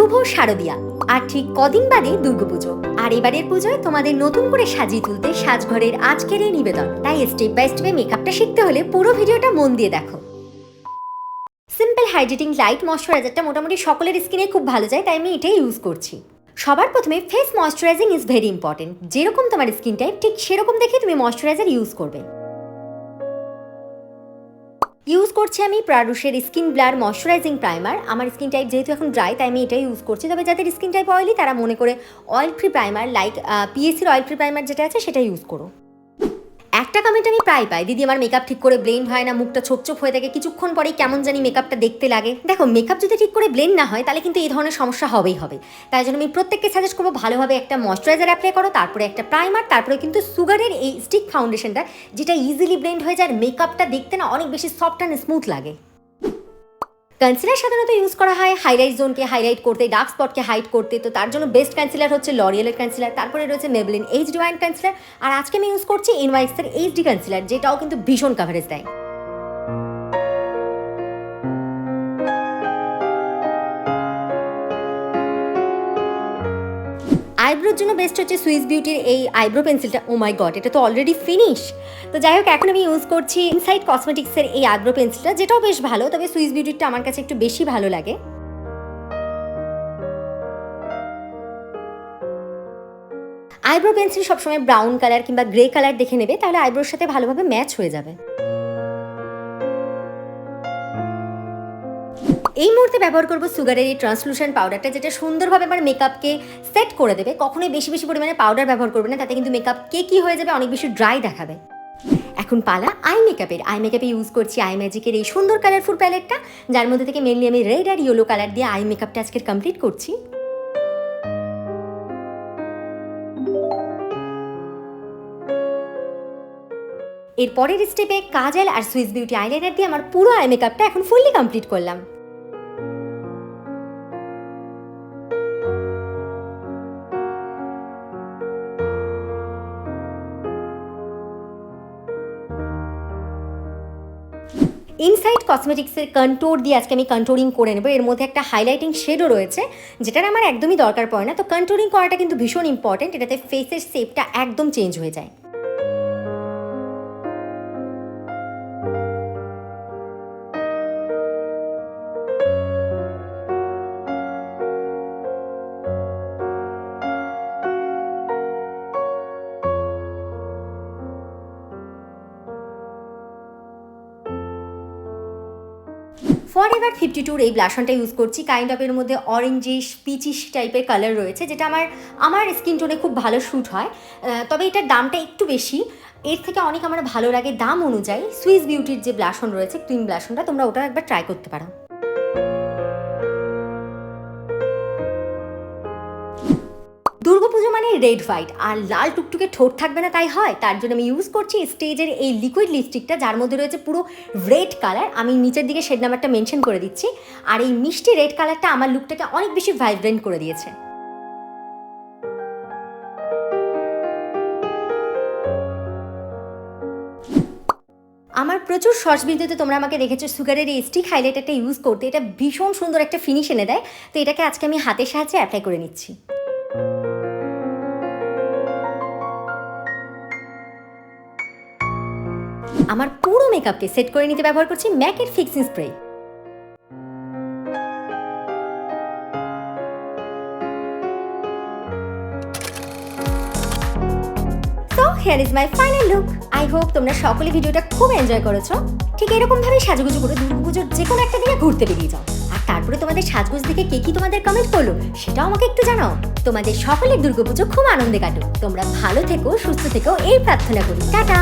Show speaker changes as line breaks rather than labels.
শুভ শারদিয়া, আর ঠিক কদিন বাদে দুর্গাপুজো। আর এবারের পুজোয় তোমাদের নতুন করে সাজিয়ে তুলতে সাজঘরের আজকের এই নিবেদন। তাই স্টেপ বাই স্টেপে মেকআপটা শিখতে হলে পুরো ভিডিওটা মন দিয়ে দেখো। সিম্পল হাইড্রেটিং লাইট ময়শ্চারাইজারটা মোটামুটি সকলের স্কিনে খুব ভালো যায়, তাই আমি এটাই ইউজ করছি। সবার প্রথমে face moisturising is very important. যেরকম তোমার স্কিন টাইপ ঠিক সেরকম দেখে তুমি ময়শ্চারাইজার ইউজ করবে। ইউজ করছি আমি প্রাডুশের স্কিন ব্লার ময়শ্চারাইজিং প্রাইমার। আমার স্কিন টাইপ যেহেতু এখন ড্রাই, তাই আমি এটাই ইউজ করছি। তবে যাদের স্কিন টাইপ অয়েলি তারা মনে করে অয়েল ফ্রি প্রাইমার লাইক পিএসির অয়েল ফ্রি প্রাইমার যেটা আছে সেটা ইউজ করো। একটা কমেন্ট আমি প্রায় পাই, দিদি আমার মেকআপ ঠিক করে ব্লেন্ড হয় না, মুখটা ছোপ ছোপ হয়ে থাকে, কিছুক্ষণ পরেই কেমন জানি মেকআপটা দেখতে লাগে। দেখো, মেকআপ যদি ঠিক করে ব্লেন্ড না হয় তাহলে কিন্তু এই ধরনের সমস্যা হবেই হবে। তাই জন্য আমি প্রত্যেককে সাজেস্ট করবো ভালোভাবে একটা ময়শ্চারাইজার অ্যাপ্লাই করো, তারপরে একটা প্রাইমার, তারপরে কিন্তু সুগারের এই স্টিক ফাউন্ডেশনটা যেটা ইজিলি ব্লেন্ড হয়ে যায়, মেকআপটা দেখতে না অনেক বেশি সফট অ্যান্ড স্মুথ লাগে। কনসিলার সাধারণত ইউজ করা হয় হাইলাইট জোনকে হাইলাইট করতে, ডার্ক স্পটকে হাইড করতে। তো তার জন্য বেস্ট কনসিলার হচ্ছে লরিয়েলের কনসিলার, তারপরে রয়েছে মেবলিন এইচডি ওয়াইন কনসিলার, আর আজকে আমি ইউজ করছি এনওয়াইএক্সের এইচডি কনসিলার, যেটাও কিন্তু ভীষণ কাভারেজ দেয়। আইব্রোর জন্য বেস্ট হচ্ছে সুইস বিউটির এই আইব্রো পেন্সিলটা। ও মাই গড, এটা তো অলরেডি ফিনিশ। তো যাই হোক, এখন আমি ইউজ করছি ইনসাইড কসমেটিক্সের এই আইব্রো পেন্সিলটা, যেটাও বেশ ভালো, তবে সুইস বিউটিরটা আমার কাছে একটু বেশি ভালো লাগে। আইব্রো পেন্সিল সবসময় ব্রাউন কালার কিংবা গ্রে কালার দেখে নেবে, তাহলে আইব্রোর সাথে ভালোভাবে ম্যাচ হয়ে যাবে। এই মুহূর্তে ব্যবহার করবো সুগারের এই ট্রান্সলুশন পাউডারটা, যেটা সুন্দরভাবে আমার মেকআপকে সেট করে দেবে। কখনোই বেশি বেশি পরিমাণে পাউডার ব্যবহার করবে না, তাতে কিন্তু মেকআপ কি হয়ে যাবে, অনেক বেশি ড্রাই দেখাবে। এখন পালা আই মেকআপে ইউজ করছি আই ম্যাজিকের এই সুন্দর কালারফুল প্যালেটটা, যার মধ্যে থেকে মেনলি আমি রেড আর ইয়েলো কালার দিয়ে আই মেকআপটা আজকে কমপ্লিট করছি। এর পরের স্টেপে কাজল আর সুইস বিউটি আইলাইনার দিয়ে আমার পুরো আই মেকআপটা এখন ফুললি কমপ্লিট করলাম। ইনসাইড কসমেটিক্সের কন্ট্যুর দিয়ে আজকে আমি কন্ট্যুরিং করে নেবো। এর মধ্যে একটা হাইলাইটিং শেডও রয়েছে, যেটার আমার একদমই দরকার পড়ে না। তো কন্ট্যুরিং করাটা কিন্তু ভীষণ ইম্পর্টেন্ট, এটাতে ফেসের শেপটা একদম চেঞ্জ হয়ে যায়। ফরএভার 52 এই ব্লাশনটা ইউজ করছি। কাইন্ড অফ এর মধ্যে অরেঞ্জিশ পিচিশ টাইপের কালার রয়েছে, যেটা আমার স্কিন টোনে খুব ভালো শ্যুট হয়। তবে এটার দামটা একটু বেশি, এর থেকে অনেক আমার ভালো লাগে দাম অনুযায়ী। সুইস বিউটির যে ব্লাশন রয়েছে, ক্রিম ব্লাশনটা, তোমরা ওটা একবার ট্রাই করতে পারো। দুর্গাপুজো মানে রেড হোয়াইট আর লাল টুকটুকে ঠোঁট থাকবে না তাই হয়। তার জন্য আমি ইউজ করছি স্টেজের এই লিকুইড লিপস্টিকটা, যার মধ্যে রয়েছে পুরো রেড কালার। আমি নিচের দিকে শেড নাম্বারটা মেনশন করে দিচ্ছি। আর এই মিষ্টি রেড কালারটা আমার লুকটাকে অনেক বেশি ভাইব্রেন্ট করে দিয়েছে। আমার প্রচুর শর্টস ভিডিওতে তোমরা আমাকে দেখেছো সুগারের এই স্টিক হাইলাইটারটা ইউজ করতে। এটা ভীষণ সুন্দর একটা ফিনিশ এনে দেয়। তো এটাকে আজকে আমি হাতের সাহায্যে অ্যাপ্লাই করে নিচ্ছি। আমার পুরো মেকআপকে সেট করে নিতে ব্যবহার করছি ম্যাকের fixing spray. So here is my final look. I hope তোমরা সকলে ভিডিওটা খুব এনজয় করেছো। ঠিক এরকমভাবে সাজুগুজু করে দুর্গাপুজোর যে কোনো একটা দিনে ঘুরতে বেরিয়ে যাও। আর তারপরে তোমাদের সাজগোজ দেখে কে কি তোমাদের কমেন্ট করলো সেটাও আমাকে একটু জানাও। তোমাদের সকলের দুর্গাপুজো খুব আনন্দে কাটুক। তোমরা ভালো থেকো, সুস্থ থেকো, এই প্রার্থনা করি। টাটা।